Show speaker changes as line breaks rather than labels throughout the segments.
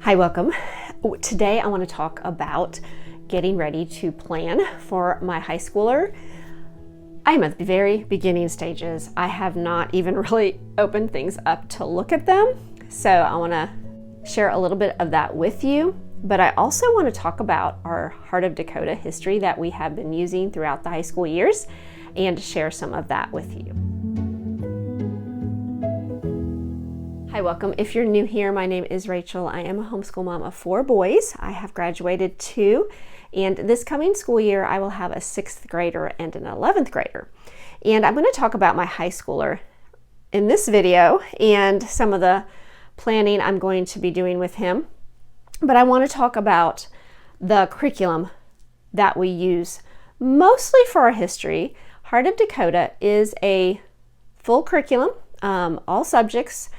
Hi, welcome. Today I want to talk about getting ready to plan for my high schooler. I'm at the very beginning stages. I have not even really opened things up to look at them. So I want to share a little bit of that with you. But I also want to talk about our Heart of Dakota history that we have been using throughout the high school years and share some of that with you. Hi, welcome. If you're new here, my name is Rachel. I am a homeschool mom of 4 boys. I have graduated 2, and this coming school year, I will have a 6th grader and an 11th grader. And I'm going to talk about my high schooler in this video and some of the planning I'm going to be doing with him. But I want to talk about the curriculum that we use mostly for our history. Heart of Dakota is a full curriculum, all subjects,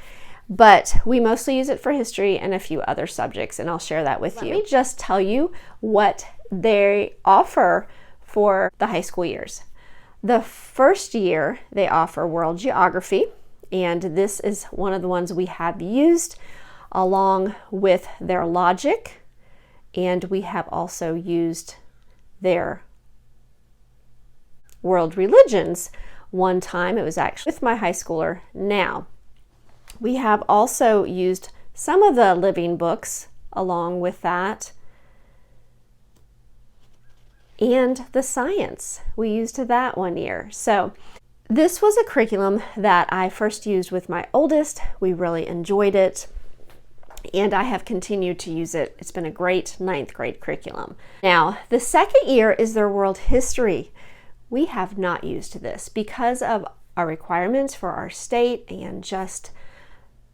but we mostly use it for history and a few other subjects, and I'll share that with you. Let me just tell you what they offer for the high school years. The first year, they offer World Geography, and this is one of the ones we have used along with their logic, and we have also used their world religions one time. It was actually with my high schooler. Now, we have also used some of the living books along with that, and the science. We used that one year. So this was a curriculum that I first used with my oldest. We really enjoyed it, and I have continued to use it. It's been a great 9th grade curriculum. Now, the second year is their world history. We have not used this because of our requirements for our state and just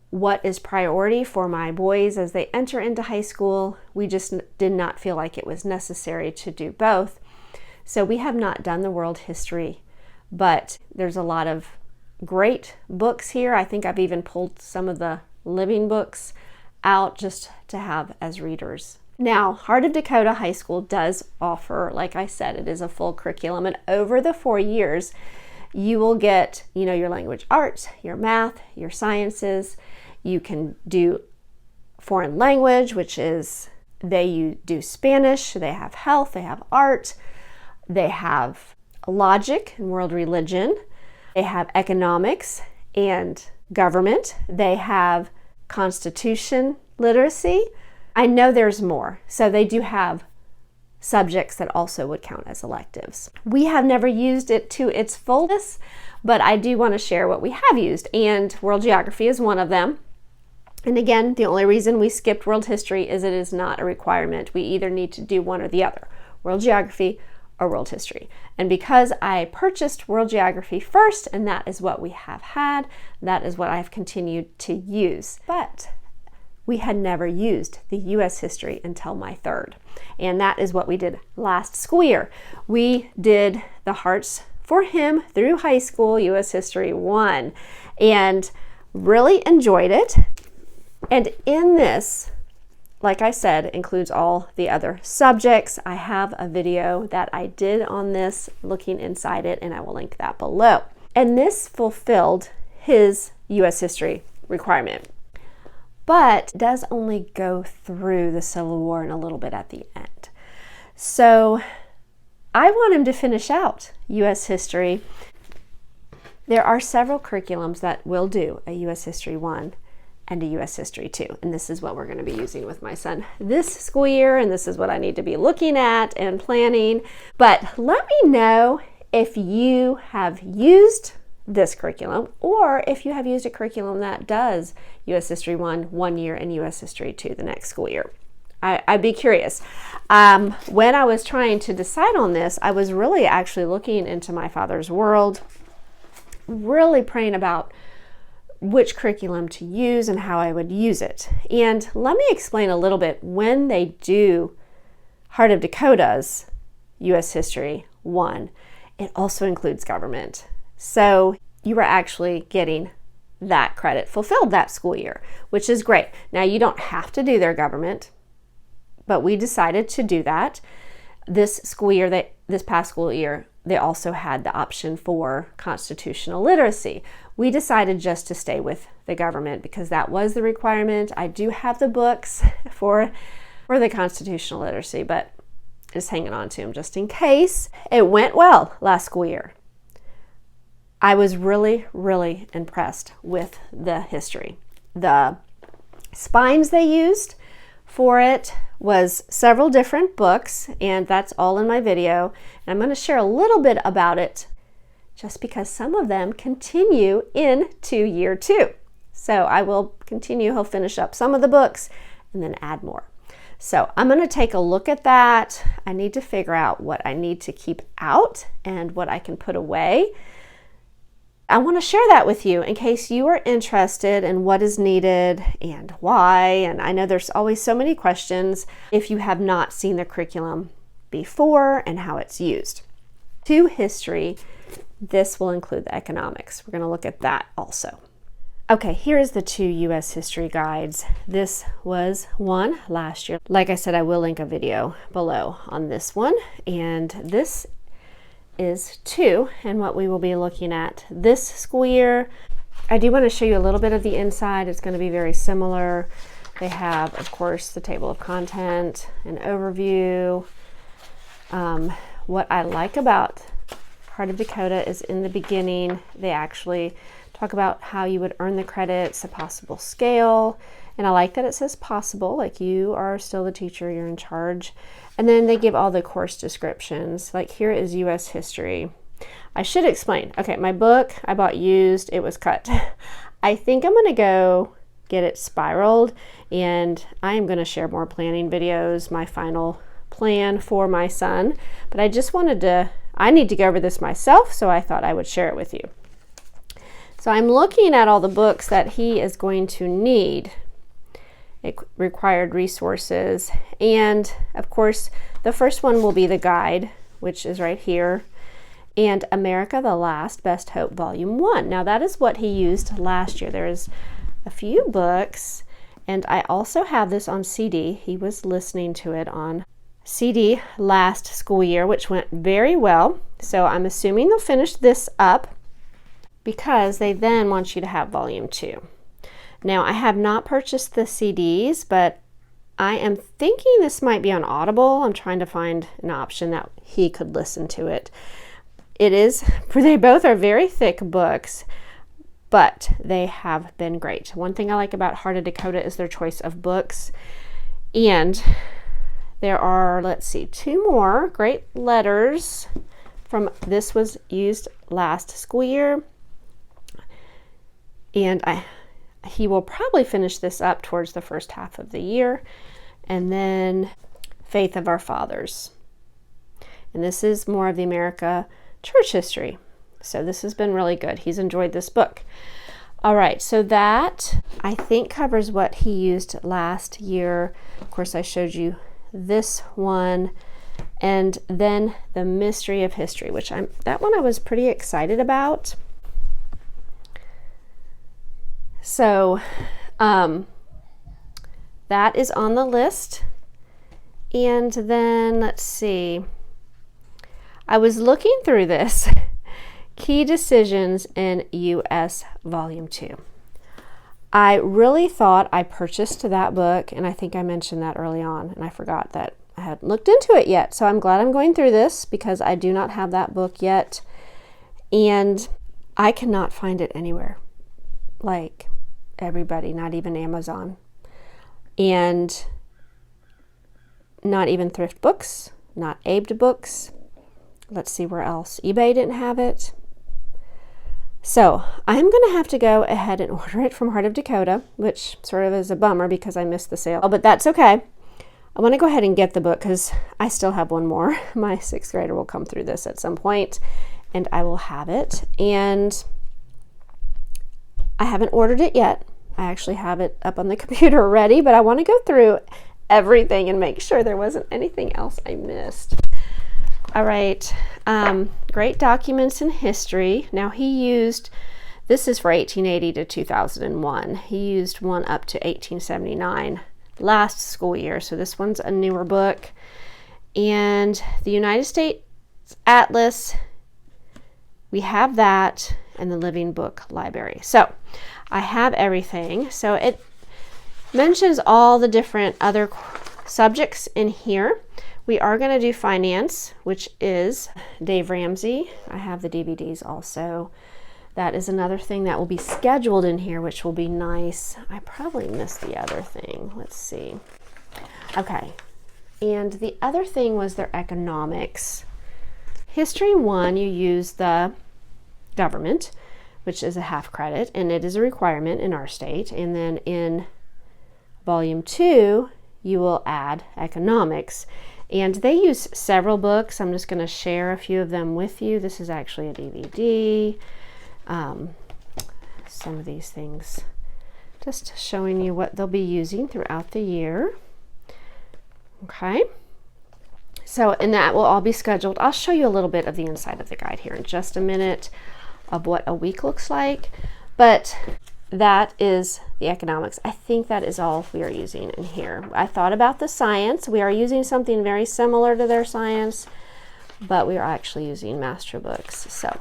what is priority for my boys as they enter into high school. We just did not feel like it was necessary to do both. So we have not done the world history, but there's a lot of great books here. I think I've even pulled some of the living books out just to have as readers. Now, Heart of Dakota High School does offer, like I said, it is a full curriculum, and over the 4 years, you will get, your language arts, your math, your sciences. You can do foreign language, which is you do Spanish, they have health, they have art, they have logic and world religion, they have economics and government, they have constitution literacy. I know there's more, so they do have subjects that also would count as electives. We have never used it to its fullness, but I do want to share what we have used, and world geography is one of them. And again, the only reason we skipped world history is it is not a requirement. We either need to do one or the other, world geography or world history. And because I purchased world geography first, and that is what we have had, that is what I've continued to use. But we had never used the US history until my 3rd. And that is what we did last school year. We did the Hearts for him through high school US History 1 and really enjoyed it. And in this, like I said, includes all the other subjects. I have a video that I did on this looking inside it, and I will link that below. And this fulfilled his US history requirement, but does only go through the Civil War and a little bit at the end. So I want him to finish out US history. There are several curriculums that will do a US History 1 and a US History 2. And this is what we're going to be using with my son this school year, and this is what I need to be looking at and planning. But let me know if you have used this curriculum, or if you have used a curriculum that does US History 1 year and US History 2 the next school year. I'd be curious. When I was trying to decide on this, I was really actually looking into my father's world, really praying about which curriculum to use and how I would use it. And let me explain a little bit. When they do Heart of Dakota's US History 1, it also includes government. So you are actually getting that credit fulfilled that school year, which is great. Now, you don't have to do their government, but we decided to do that. This past school year, they also had the option for constitutional literacy, we decided just to stay with the government because that was the requirement. I do have the books for the constitutional literacy, but just hanging on to them just in case. It went well last school year. I was really, really impressed with the history. The spines they used for it was several different books, and that's all in my video. And I'm going to share a little bit about it just because some of them continue into year 2. So I will continue, he'll finish up some of the books and then add more. So I'm going to take a look at that. I need to figure out what I need to keep out and what I can put away. I want to share that with you in case you are interested in what is needed and why. And I know there's always so many questions if you have not seen the curriculum before and how it's used. To history, this will include the economics. We're going to look at that also. Okay, here's the 2 U.S. history guides. This was one last year. Like I said, I will link a video below on this one. And this is 2 and what we will be looking at this school year. I do want to show you a little bit of the inside. It's going to be very similar. They have, of course, the table of content, an overview. What I like about Heart of Dakota is in the beginning, they actually talk about how you would earn the credits, a possible scale. And I like that it says possible, like you are still the teacher, you're in charge. And then they give all the course descriptions. Like here is U.S. history. I should explain. Okay, my book I bought used, it was cut. I think I'm gonna go get it spiraled, and I am gonna share more planning videos, my final plan for my son. But I just wanted to, I need to go over this myself, so I thought I would share it with you. So I'm looking at all the books that he is going to need. Required resources, and of course the first one will be the guide, which is right here, and America the Last, Best Hope Volume 1. Now that is what he used last year. There's a few books, and I also have this on CD. He was listening to it on CD last school year, which went very well. So I'm assuming they'll finish this up because they then want you to have Volume 2. Now, I have not purchased the CDs, but I am thinking this might be on Audible. I'm trying to find an option that he could listen to it. It is, they both are very thick books, but they have been great. One thing I like about Heart of Dakota is their choice of books. And there are, let's see, 2 more great letters from, this was used last school year. And he will probably finish this up towards the first half of the year. And then Faith of Our Fathers. And this is more of the America church history. So this has been really good. He's enjoyed this book. All right, so that I think covers what he used last year. Of course, I showed you this one. And then the Mystery of History, which that one I was pretty excited about. So that is on the list. And then let's see, I was looking through this, Key Decisions in US Volume 2. I really thought I purchased that book, and I think I mentioned that early on, and I forgot that I hadn't looked into it yet. So I'm glad I'm going through this because I do not have that book yet, and I cannot find it anywhere. Like everybody, not even Amazon, and not even Thrift Books, not Abe Books. Let's see where else. eBay didn't have it. So I'm going to have to go ahead and order it from Heart of Dakota, which sort of is a bummer because I missed the sale, but that's okay. I want to go ahead and get the book because I still have one more. My 6th grader will come through this at some point, and I will have it. And I haven't ordered it yet. I actually have it up on the computer ready, but I want to go through everything and make sure there wasn't anything else I missed. All right, great documents in history. Now he used, this is for 1880 to 2001. He used one up to 1879 last school year. So this one's a newer book. And the United States Atlas, we have that. and the Living Book Library. So I have everything. So it mentions all the different other subjects in here. We are going to do finance, which is Dave Ramsey. I have the DVDs also. That is another thing that will be scheduled in here, which will be nice. I probably missed the other thing. Let's see. Okay. And the other thing was their economics. History 1, you use the government, which is a half credit, and it is a requirement in our state. And then in volume 2, you will add economics. And they use several books. I'm just going to share a few of them with you. This is actually a DVD. Some of these things, just showing you what they'll be using throughout the year. Okay. So, and that will all be scheduled. I'll show you a little bit of the inside of the guide here in just a minute of what a week looks like. But that is the economics. I think that is all we are using in here. I thought about the science. We are using something very similar to their science, but we are actually using master books. So,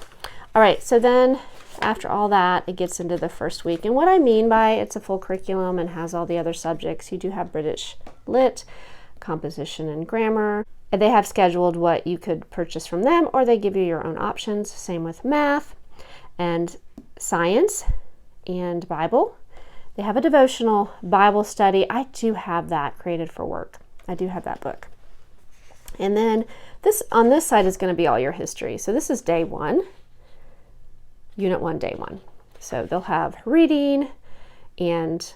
all right, so then after all that, it gets into the first week. And what I mean by it's a full curriculum and has all the other subjects, you do have British Lit, composition and grammar. And they have scheduled what you could purchase from them, or they give you your own options. Same with math and science and Bible. They have a devotional Bible study. I do have that created for work. I do have that book. And then this on this side is going to be all your history. So this is day 1. Unit 1, day 1. So they'll have reading and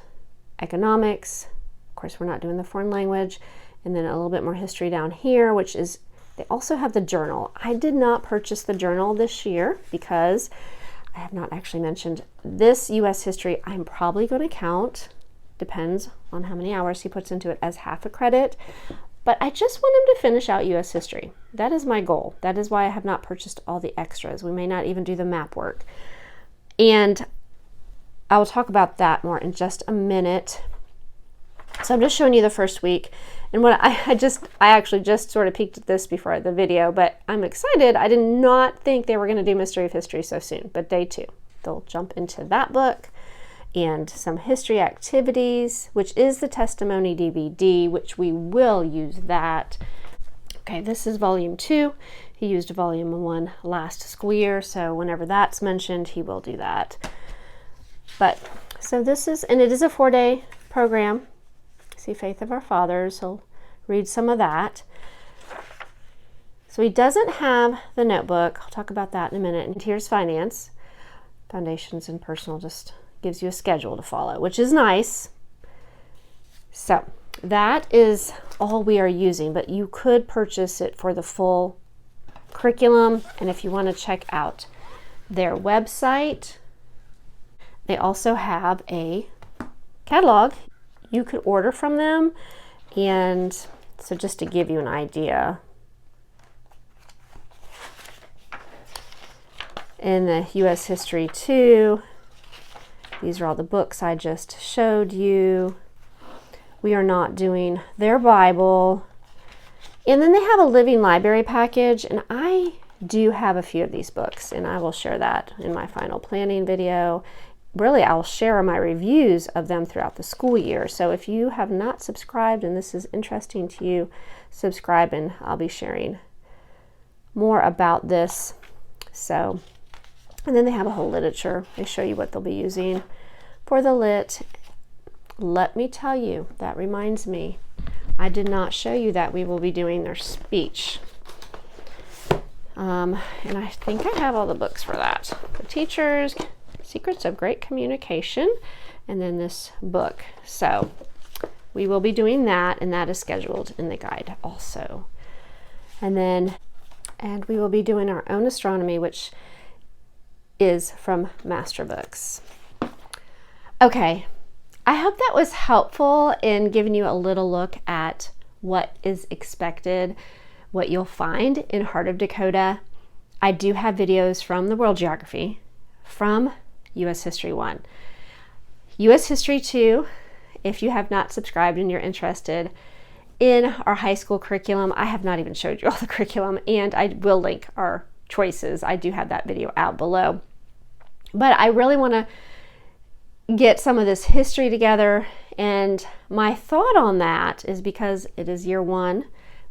economics. Of course, we're not doing the foreign language. And then a little bit more history down here, which is, they also have the journal. I did not purchase the journal this year because I have not actually mentioned this U.S. history. I'm probably going to count, depends on how many hours he puts into it, as half a credit. But I just want him to finish out U.S. history. That is my goal. That is why I have not purchased all the extras. We may not even do the map work. And I will talk about that more in just a minute. So I'm just showing you the first week. And what I actually just sort of peeked at this before the video, but I'm excited. I did not think they were going to do Mystery of History so soon, but day 2, they'll jump into that book and some history activities, which is the testimony DVD, which we will use that. Okay, this is volume 2. He used volume 1 last school year, so whenever that's mentioned, he will do that. But so this is, and it is a 4-day program. See Faith of Our Fathers. He'll read some of that. So he doesn't have the notebook. I'll talk about that in a minute. And here's finance, foundations and personal, just gives you a schedule to follow, which is nice. So that is all we are using, but you could purchase it for the full curriculum. And if you want to check out their website, they also have a catalog you could order from them. And so just to give you an idea, in the U.S. History 2, these are all the books I just showed you. We are not doing their Bible. And then they have a living library package, and I do have a few of these books, and I will share that in my final planning video. Really, I'll share my reviews of them throughout the school year. So if you have not subscribed and this is interesting to you, subscribe, and I'll be sharing more about this. So, and then they have a whole literature. They show you what they'll be using for the lit. Let me tell you, that reminds me, I did not show you that we will be doing their speech. And I think I have all the books for that. For teachers, Secrets of Great Communication, and then this book. So we will be doing that, and that is scheduled in the guide also. And we will be doing our own astronomy, which is from Master Books. Okay, I hope that was helpful in giving you a little look at what is expected, what you'll find in Heart of Dakota. I do have videos from the World Geography, from U.S. History 1. U.S. History 2, if you have not subscribed and you're interested in our high school curriculum, I have not even showed you all the curriculum, and I will link our choices. I do have that video out below. But I really want to get some of this history together, and my thought on that is because it is year 1,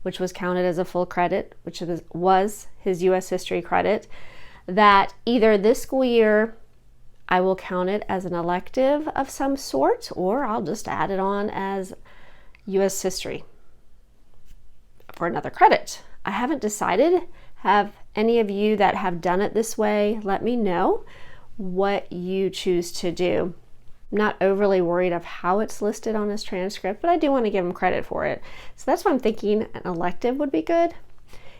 which was counted as a full credit, which was his US history credit, that either this school year I will count it as an elective of some sort, or I'll just add it on as US history for another credit. I haven't decided. Have any of you that have done it this way, let me know what you choose to do. I'm not overly worried of how it's listed on his transcript, but I do want to give him credit for it. So that's why I'm thinking an elective would be good.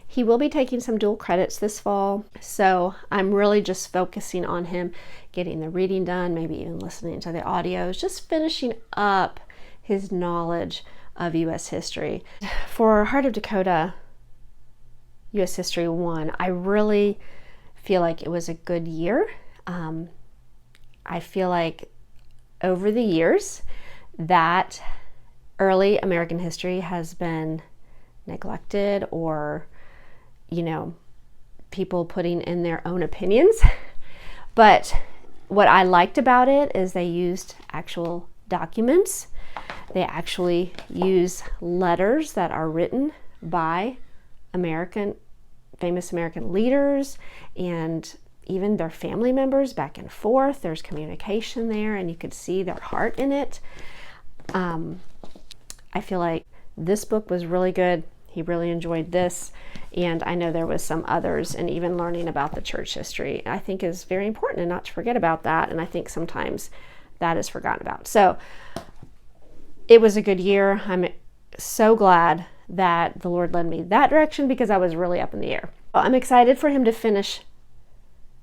He will be taking some dual credits this fall, so I'm really just focusing on him getting the reading done, maybe even listening to the audios, just finishing up his knowledge of U.S. history. For Heart of Dakota U.S. History 1, I really feel like it was a good year. I feel like over the years that early American history has been neglected, or people putting in their own opinions. But what I liked about it is they used actual documents. They actually use letters that are written by famous American leaders and even their family members back and forth. There's communication there, and you could see their heart in it. I feel like this book was really good. He really enjoyed this, and I know there was some others, and even learning about the church history I think is very important, and not to forget about that, and I think sometimes that is forgotten about. So it was a good year. I'm so glad that the Lord led me that direction, because I was really up in the air. I'm excited for him to finish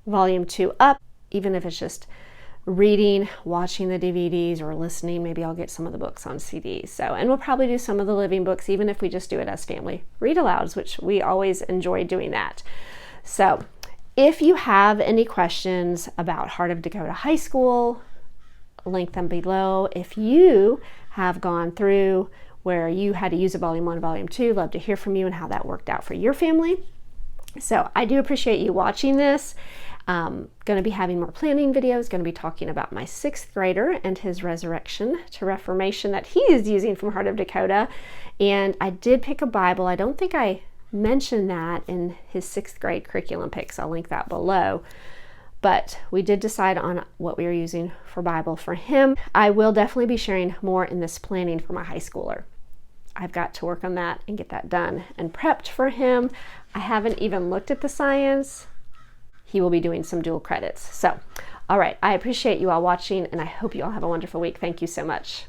volume 2 up, even if it's just reading, watching the DVDs, or listening. Maybe I'll get some of the books on CDs. And we'll probably do some of the living books, even if we just do it as family read-alouds, which we always enjoy doing that. So if you have any questions about Heart of Dakota High School, link them below. If you have gone through where you had to use a volume 1, volume 2, love to hear from you and how that worked out for your family. So I do appreciate you watching this. Going to be having more planning videos, going to be talking about my 6th grader and his resurrection to Reformation that he is using from Heart of Dakota. And I did pick a Bible. I don't think I mentioned that in his 6th grade curriculum picks. I'll link that below. But we did decide on what we are using for Bible for him. I will definitely be sharing more in this planning for my high schooler. I've got to work on that and get that done and prepped for him. I haven't even looked at the science. He will be doing some dual credits. So, all right, I appreciate you all watching, and I hope you all have a wonderful week. Thank you so much.